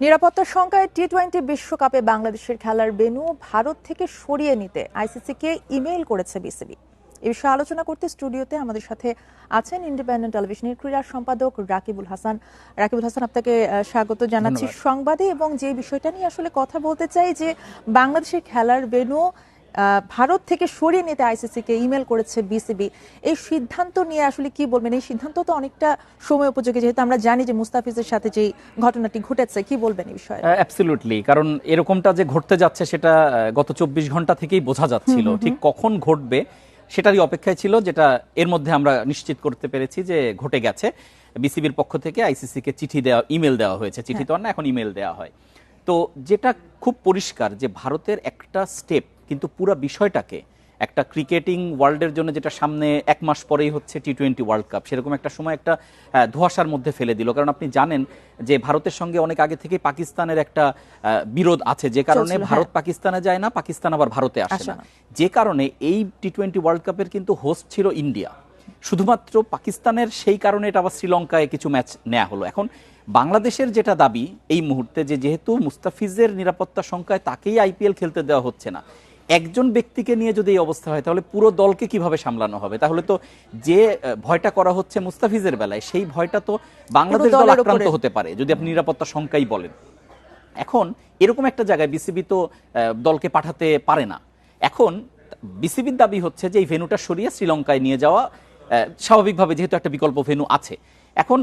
নিরাপত্তার শঙ্কায় টি-20 বিশ্বকাপে বাংলাদেশের খেলার ভেন্যু ভারত থেকে সরিয়ে নিতে আইসিসিকে ইমেইল করেছে বিসিবি। এ বিষয়ে আলোচনা করতে স্টুডিওতে আমাদের সাথে আছেন ইন্ডিপেন্ডেন্ট টেলিভিশনের ক্রীড়া সম্পাদক রাকিবুল হাসান। রাকিবুল হাসান, আপনাকে স্বাগত জানাচ্ছি সংবাদে। এবং যে বিষয়টা নিয়ে আসলে কথা বলতে চাই যে বাংলাদেশের খেলার ভেন্যু ভারত থেকে সরিয়ে নিতে আইসিসিকে ইমেল করেছে বিসিবি। এই সিদ্ধান্ত নিয়ে আসলে কি বলবেন? এই সিদ্ধান্ত তো অনেকটা সময় উপযোগী, যেহেতু আমরা জানি যে মুস্তাফিজের সাথে যে ঘটনাটি ঘটেছে। কি বলবেন এই বিষয়ে? অ্যাবসলিউটলি, কারণ এরকমটা যে ঘটতে যাচ্ছে সেটা গত 24 ঘন্টা থেকেই বোঝা যাচ্ছিল। ঠিক কখন ঘটবে সেটারই অপেক্ষায় ছিল, যেটা এর মধ্যে আমরা নিশ্চিত করতে পেরেছি যে ঘটে গেছে। বিসিবির পক্ষ থেকে আইসিসিকে ইমেল দেওয়া হয়েছে। চিঠি তো না, এখন ইমেল দেওয়া হয়। তো যেটা খুব পরিষ্কার যে ভারতের একটা স্টেপ কিন্তু পুরো বিষয়টাকে একটা ক্রিকেটিং ওয়ার্ল্ডের জন্য, যেটা সামনে 1 মাস পরেই হচ্ছে টি-20 ওয়ার্ল্ড কাপ, সেরকম একটা সময় একটা ধোঁয়াশার মধ্যে ফেলে দিল। কারণ আপনি জানেন যে ভারতের সঙ্গে অনেক আগে থেকেই পাকিস্তানের একটা বিরোধ আছে, যে কারণে ভারত পাকিস্তানে যায় না, পাকিস্তান আবার ভারতে আসে না। যে কারণে এই টি-20 ওয়ার্ল্ড কাপের কিন্তু হোস্ট ছিল ইন্ডিয়া। শুধুমাত্র পাকিস্তানের সেই কারণে এটা আবার শ্রীলঙ্কায় কিছু ম্যাচ নেওয়া হলো। এখন বাংলাদেশের যেটা দাবি এই মুহূর্তে, যে যেহেতু মুস্তাফিজের নিরাপত্তা শঙ্কায় তাকেই আইপিএল খেলতে দেওয়া হচ্ছে না, একজন ব্যক্তিকে নিয়ে যদি এই অবস্থা হয় তাহলে পুরো দলকে কিভাবে সামলানো হবে? তাহলে তো যে ভয়টা করা হচ্ছে মুস্তাফিজের বেলায়, সেই ভয়টা তো বাংলাদেশ দল আক্রান্ত হতে পারে যদি আপনি নিরাপত্তা শঙ্কাই বলেন। এখন এরকম একটা জায়গায় বিসিবি তো দলকে পাঠাতে পারে না। এখন বিসিবির দাবি হচ্ছে যে এই ভেন্যুটা সরিয়ে শ্রীলঙ্কায় নিয়ে যাওয়া, স্বাভাবিকভাবে যেহেতু একটা বিকল্প ভেন্যু আছে। এখন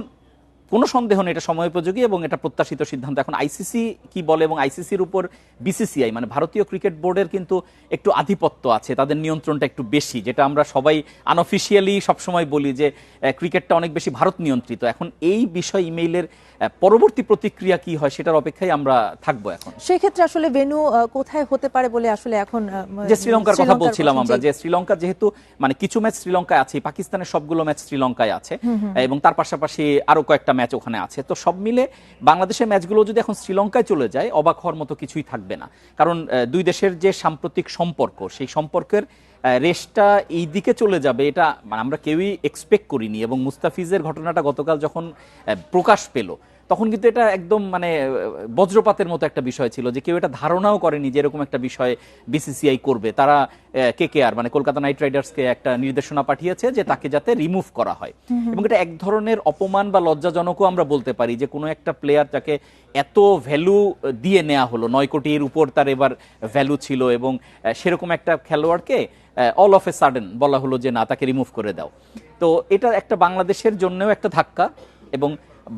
কোনো সন্দেহ নেই এটা সময়োপযোগী এবং এটা প্রত্যাশিত সিদ্ধান্ত। এখন আইসিসি কি বলে, এবং আইসিসির উপর বিসিসিআই মানে ভারতীয় ক্রিকেট বোর্ডের কিন্তু একটু আধিপত্য আছে, তাদের নিয়ন্ত্রণটা একটু বেশি, যেটা আমরা সবাই আনঅফিসিয়ালি সবসময় বলি যে ক্রিকেটটা অনেক বেশি ভারত নিয়ন্ত্রিত। এখন এই বিষয় ইমেইলের পরবর্তী প্রতিক্রিয়া কি হয় সেটার অপেক্ষায় আমরা থাকবো। এখন সেই ক্ষেত্রে আসলে ভেন্যু কোথায় হতে পারে বলে আসলে এখন যে শ্রীলঙ্কার কথা বলছিলাম আমরা, যে শ্রীলঙ্কা যেহেতু মানে কিছু ম্যাচ শ্রীলঙ্কায় আছে, পাকিস্তানের সবগুলো ম্যাচ শ্রীলঙ্কায় আছে এবং তার পাশাপাশি আরো কয়েকটা ম্যাচ ওখানে আছে। তো সব মিলে বাংলাদেশের ম্যাচগুলো যদি এখন শ্রীলঙ্কায় চলে যায়, অবাক হওয়ার মতো কিছুই থাকবে না। কারণ দুই দেশের যে সাম্প্রতিক সম্পর্ক, সেই সম্পর্কের রেশটা এই দিকে চলে যাবে, এটা মানে আমরা কেউই এক্সপেক্ট করিনি। এবং মুস্তাফিজের ঘটনাটা গতকাল যখন প্রকাশ পেল, তখন কিন্তু এটা একদম মানে বজ্রপাতের মতো একটা বিষয় ছিল, যে কেউ এটা ধারণাও করেনি যে এরকম একটা বিষয় বিসিসিআই করবে। তারা কেকেআর মানে কলকাতা নাইট রাইডার্সকে একটা নির্দেশনা পাঠিয়েছে যে তাকে যাতে রিমুভ করা হয়। এবং এটা এক ধরনের অপমান বা লজ্জাজনকও আমরা বলতে পারি, যে কোনো একটা প্লেয়ার যাকে এত ভ্যালু দিয়ে নেওয়া হলো, 9 কোটির উপর তার এবার ভ্যালু ছিল, এবং সেরকম একটা খেলোয়াড়কে অল অফ এ সাডেন বলা হলো যে না, তাকে রিমুভ করে দাও। তো এটা একটা বাংলাদেশের জন্যও একটা ধাক্কা। এবং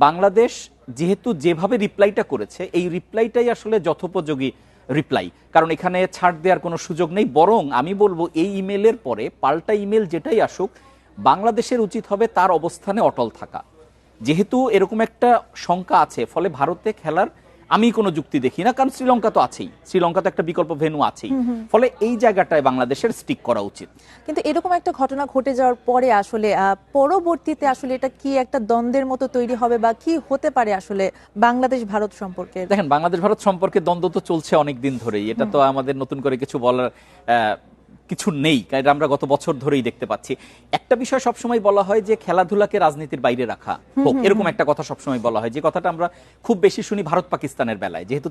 বাংলাদেশ যেহেতু যেভাবে রিপ্লাইটা করেছে, এই রিপ্লাইটাই আসলে যথোপযোগী রিপ্লাই। কারণ এখানে ছাড় দেওয়ার কোনো সুযোগ নেই। বরং আমি বলবো এই ইমেলের পরে পাল্টা ইমেল যেটাই আসুক, বাংলাদেশের উচিত হবে তার অবস্থানে অটল থাকা। যেহেতু এরকম একটা শঙ্কা আছে, ফলে ভারতে খেলার আমি কোনো যুক্তি দেখি না, কারণ শ্রীলঙ্কা তো আছেই, শ্রীলঙ্কা তো একটা বিকল্প ভেন্যু আছেই। ফলে এই জায়গাটায় বাংলাদেশের স্টিক করা উচিত। কিন্তু এরকম একটা ঘটনা ঘটে যাওয়ার পরে আসলে পরবর্তীতে আসলে এটা কি একটা দ্বন্দ্বের মতো তৈরি হবে, বা কি হতে পারে আসলে বাংলাদেশ ভারত সম্পর্কে? দেখেন, বাংলাদেশ ভারত সম্পর্কে দ্বন্দ্ব তো চলছে অনেক দিন ধরেই, এটা তো আমাদের নতুন করে কিছু বলার কিছু নেই, কারণ আমরা গত বছর ধরেই দেখতে পাচ্ছি। একটা বিষয় সবসময় বলা হয় যে খেলাধুলাকে রাজনীতির বাইরে রাখা হোক, এরকম একটা কথা সবসময় বলা হয়, যে কথাটা আমরা খুব বেশি শুনি ভারত পাকিস্তানের বেলায়, যেহেতু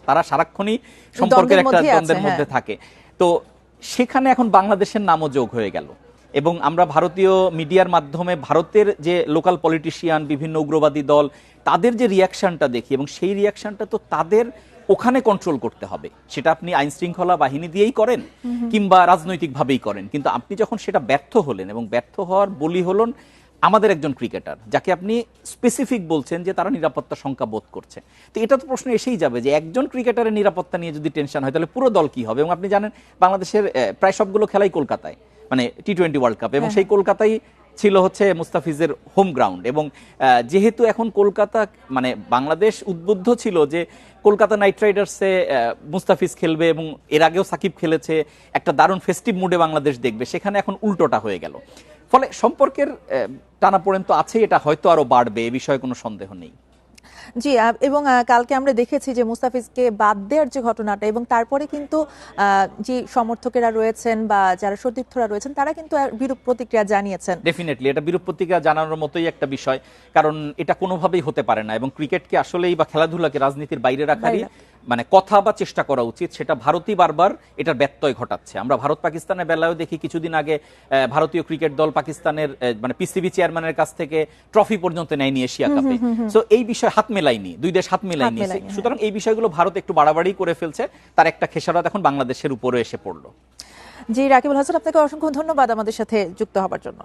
তারা সারাক্ষণই সম্পর্কের একটা দ্বন্দ্বের মধ্যে থাকে। তো সেখানে এখন বাংলাদেশের নামও যোগ হয়ে গেল। এবং আমরা ভারতীয় মিডিয়ার মাধ্যমে ভারতের যে লোকাল পলিটিশিয়ান, বিভিন্ন উগ্রবাদী দল, তাদের যে রিয়াকশনটা দেখি, এবং সেই রিয়াকশনটা তো তাদের ওখানে কন্ট্রোল করতে হবে। সেটা আপনি আইন শৃঙ্খলা বাহিনী দিয়েই করেন কিংবা রাজনৈতিকভাবেই করেন, কিন্তু আপনি যখন সেটা ব্যর্থ হলেন, এবং ব্যর্থ হওয়ার বলি হলেন আমাদের একজন ক্রিকেটার, যাকে আপনি স্পেসিফিক বলছেন যে তারা নিরাপত্তা শঙ্কা বোধ করছে। তো এটা তো প্রশ্ন এসেই যাবে যে একজন ক্রিকেটারের নিরাপত্তা নিয়ে যদি টেনশন হয়, তাহলে পুরো দল কি হবে? এবং আপনি জানেন বাংলাদেশের প্রায় সবগুলো খেলাই কলকাতায়, মানে টি-20 ওয়ার্ল্ড কাপ, এবং সেই কলকাতায় ছিল হচ্ছে মুস্তাফিজের হোম গ্রাউন্ড। এবং যেহেতু এখন কলকাতা মানে বাংলাদেশ উদ্বুদ্ধ ছিল যে কলকাতা নাইট রাইডার্সে মুস্তাফিজ খেলবে, এবং এর আগেও সাকিব খেলেছে, একটা দারুণ ফেস্টিভ মুডে বাংলাদেশ দেখবে, সেখানে এখন উল্টোটা হয়ে গেল। ফলে সম্পর্কের টানাপোড়েন তো আছে, এটা হয়তো আরো বাড়বে, এ বিষয়ে কোনো সন্দেহ নেই। জি, এবং কালকে আমরা দেখেছি যে মুস্তাফিজকে বাদ দেওয়ার যে ঘটনাটা, এবং তারপরে কিন্তু যে সমর্থকেরা রয়েছেন বা যারা সতীর্থরা রয়েছেন তারা কিন্তু বিরূপ প্রতিক্রিয়া জানিয়েছেন। ডেফিনেটলি এটা বিরূপ প্রতিক্রিয়া জানানোর মতোই একটা বিষয়, কারণ এটা কোনোভাবেই হতে পারে না, এবং ক্রিকেটকে আসলেই বা খেলাধুলাকে রাজনীতির বাইরে রাখারই মানে কথা বা চেষ্টা করা উচিত। সেটা ভারতই বারবার এটার ব্যত্যয় ঘটাচ্ছে। আমরা ভারত পাকিস্তানের বেলায়ও দেখি, কিছুদিন আগে ভারতীয় ক্রিকেট দল পাকিস্তানের মানে পিসিবি চেয়ারম্যানের কাছ থেকে ট্রফি পর্যন্ত নেয়নি এশিয়া কাপে। সো এই বিষয় হাত মেলায়নি, দুই দেশ হাত মেলায়নি। সুতরাং এই বিষয়গুলো ভারত একটু বাড়াবাড়ি করে ফেলছে, তার একটা খেসারত এখন বাংলাদেশের উপরে এসে পড়লো। জি, রাকিবুল হাসান, আপনাকে অসংখ্য ধন্যবাদ আমাদের সাথে যুক্ত হবার জন্য।